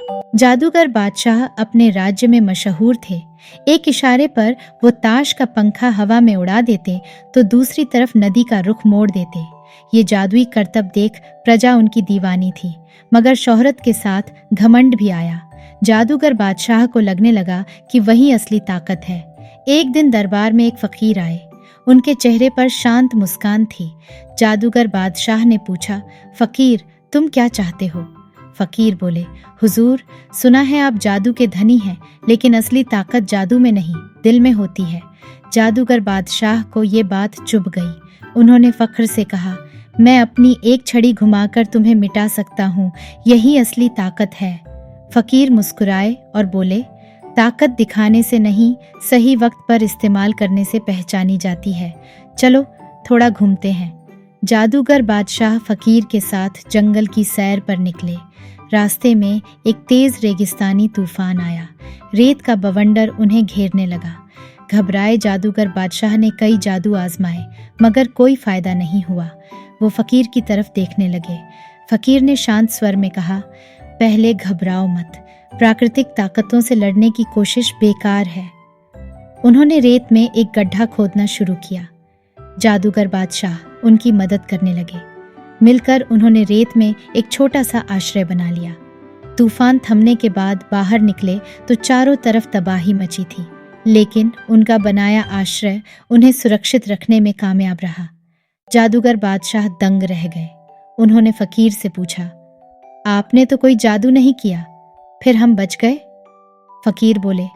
जादूगर बादशाह अपने राज्य में मशहूर थे। एक इशारे पर वो ताश का पंखा हवा में उड़ा देते तो दूसरी तरफ नदी का रुख मोड़ देते। ये जादुई करतब देख प्रजा उनकी दीवानी थी, मगर शोहरत के साथ घमंड भी आया। जादूगर बादशाह को लगने लगा कि वही असली ताकत है। एक दिन दरबार में एक फकीर आए। उनके चेहरे पर शांत मुस्कान थी। जादूगर बादशाह ने पूछा, फकीर, तुम क्या चाहते हो? फकीर बोले, हुजूर, सुना है आप जादू के धनी हैं, लेकिन असली ताकत जादू में नहीं, दिल में होती है। जादूगर बादशाह को ये बात चुभ गई। उन्होंने फख्र से कहा, मैं अपनी एक छड़ी घुमाकर तुम्हें मिटा सकता हूँ, यही असली ताकत है। फकीर मुस्कुराए और बोले, ताकत दिखाने से नहीं, सही वक्त पर इस्तेमाल करने से पहचानी जाती है। चलो थोड़ा घूमते हैं। जादूगर बादशाह फकीर के साथ जंगल की सैर पर निकले। रास्ते में एक तेज रेगिस्तानी तूफान आया। रेत का बवंडर उन्हें घेरने लगा। घबराए जादूगर बादशाह ने कई जादू आजमाए, मगर कोई फायदा नहीं हुआ। वो फकीर की तरफ देखने लगे। फकीर ने शांत स्वर में कहा, पहले घबराओ मत, प्राकृतिक ताकतों से लड़ने की कोशिश बेकार है। उन्होंने रेत में एक गड्ढा खोदना शुरू किया। जादूगर बादशाह उनकी मदद करने लगे। मिलकर उन्होंने रेत में एक छोटा सा आश्रय बना लिया। तूफान थमने के बाद बाहर निकले तो चारों तरफ तबाही मची थी, लेकिन उनका बनाया आश्रय उन्हें सुरक्षित रखने में कामयाब रहा। जादूगर बादशाह दंग रह गए। उन्होंने फकीर से पूछा, आपने तो कोई जादू नहीं किया, फिर हम बच गए? फकीर बोले,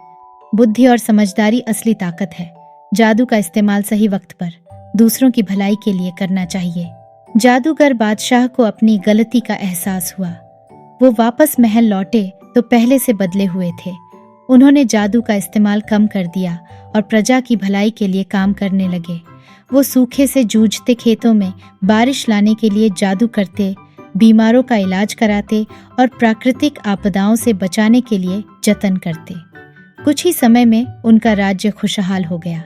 बुद्धि और समझदारी असली ताकत है। जादू का इस्तेमाल सही वक्त पर दूसरों की भलाई के लिए करना चाहिए। जादूगर बादशाह को अपनी गलती का एहसास हुआ। वो वापस महल लौटे तो पहले से बदले हुए थे। उन्होंने जादू का इस्तेमाल कम कर दिया और प्रजा की भलाई के लिए काम करने लगे। वो सूखे से जूझते खेतों में बारिश लाने के लिए जादू करते, बीमारों का इलाज कराते और प्राकृतिक आपदाओं से बचाने के लिए जतन करते। कुछ ही समय में उनका राज्य खुशहाल हो गया।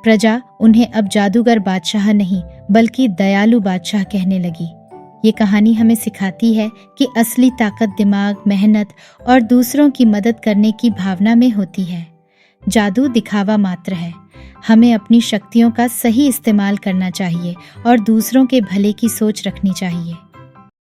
प्रजा उन्हें अब जादूगर बादशाह नहीं, बल्कि दयालु बादशाह कहने लगी। ये कहानी हमें सिखाती है कि असली ताकत दिमाग, मेहनत और दूसरों की मदद करने की भावना में होती है। जादू दिखावा मात्र है। हमें अपनी शक्तियों का सही इस्तेमाल करना चाहिए और दूसरों के भले की सोच रखनी चाहिए।